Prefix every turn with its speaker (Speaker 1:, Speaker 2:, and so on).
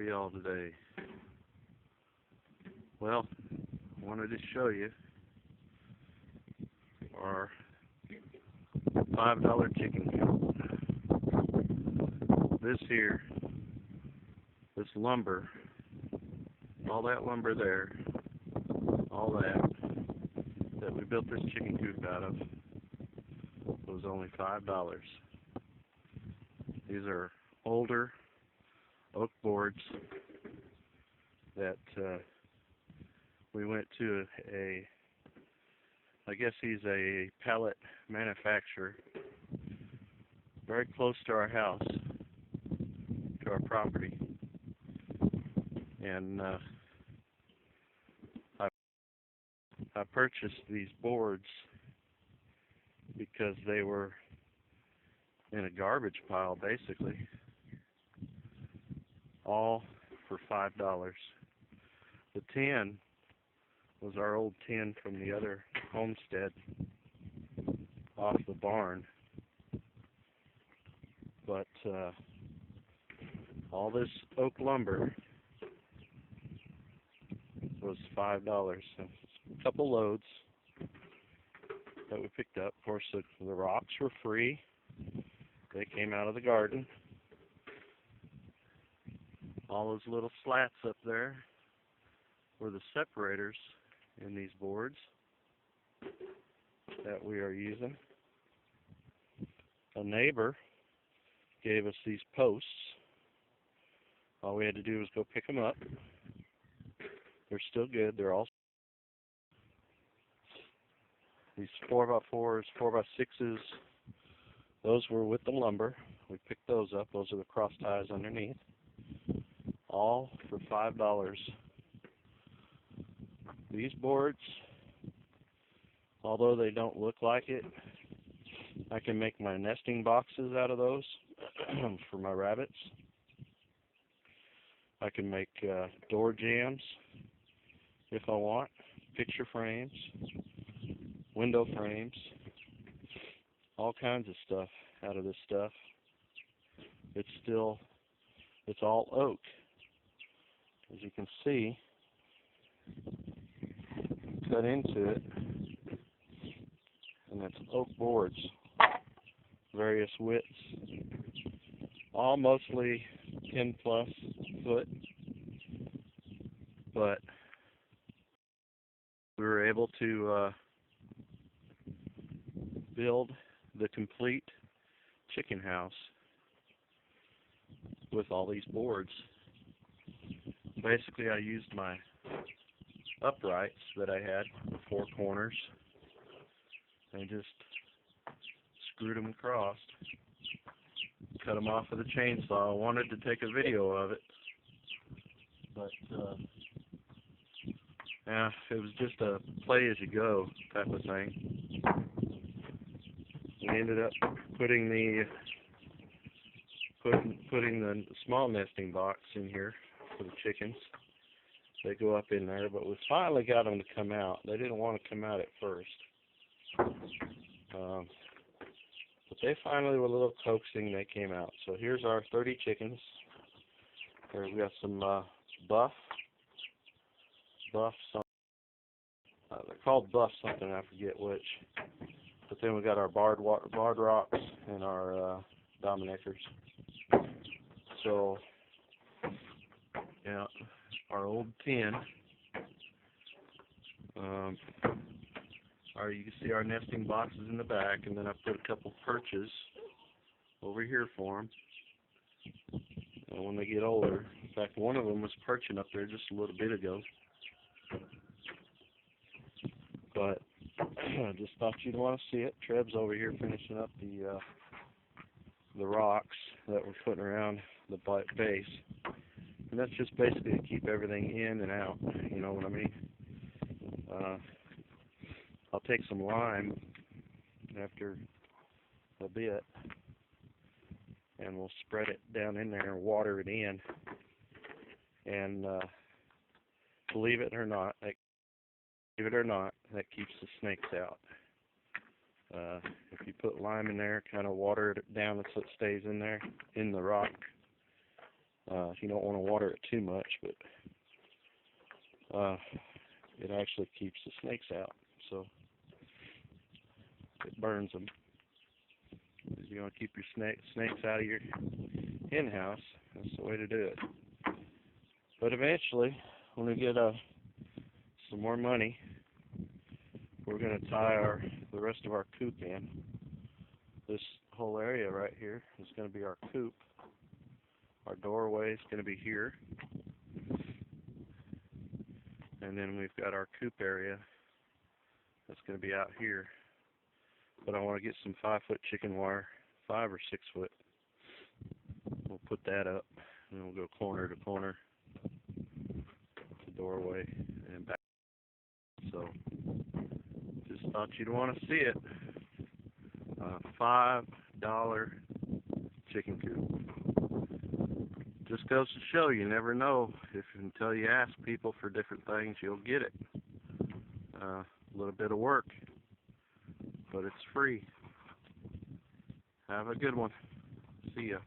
Speaker 1: y'all today? Well, I wanted to show you our $5 chicken coop. This here, this lumber, all that lumber there, all that we built this chicken coop out of was only $5. These are older oak boards that we went to I guess he's a pallet manufacturer very close to our house, to our property, and I purchased these boards because they were in a garbage pile, basically, all for $5. The tin was our old tin from the other Homestead off the barn, but all this oak lumber was $5. A couple loads that we picked up. Of course, the rocks were free. They came out of the garden. All those little slats up there were the separators in these boards that we are using. A neighbor gave us these posts. All we had to do was go pick them up. They're still good. They're all these 4x4s, 4x6s. Those were with the lumber. We picked those up. Those are the cross ties underneath. All for $5. These boards, although they don't look like it, I can make my nesting boxes out of those for my rabbits. I can make door jambs if I want, picture frames, window frames, all kinds of stuff out of this stuff. It's all oak. As you can see, cut into it, and it's oak boards, various widths, all mostly 10+ foot, but we were able to build the complete chicken house with all these boards. Basically, I used my uprights that I had, the 4 corners, and just screwed them across, cut them off with a chainsaw. I wanted to take a video of it, but yeah, it was just a play-as-you-go type of thing. We ended up putting the small nesting box in here for the chickens. They go up in there, but we finally got them to come out. They didn't want to come out at first, but they finally, with a little coaxing, they came out. So here's our 30 chickens. Here we got some buff something. They're called buff something, I forget which. But then we got our barred rocks and our Dominicers. So yeah, our old tin. You can see our nesting boxes in the back, and then I put a couple perches over here for them. And when they get older, in fact, one of them was perching up there just a little bit ago. But I just thought you'd want to see it. Treb's over here finishing up the rocks that we're putting around the base. And that's just basically to keep everything in and out, you know what I mean? I'll take some lime after a bit, and we'll spread it down in there and water it in. And believe it or not, that keeps the snakes out. If you put lime in there, kind of water it down so it stays in there, in the rock, You don't want to water it too much, but it actually keeps the snakes out, so it burns them. You want to keep your snakes out of your hen house. That's the way to do it. But eventually, when we get some more money, we're going to tie the rest of our coop in. This whole area right here is going to be our coop. Our doorway is going to be here. And then we've got our coop area that's going to be out here. But I want to get some 5-foot chicken wire, 5 or 6 foot. We'll put that up, and we'll go corner to corner, the doorway, and back. So, just thought you'd want to see it. $5 chicken coop. Just goes to show you never know until you ask people for different things, you'll get it. A little bit of work, but it's free. Have a good one. See ya.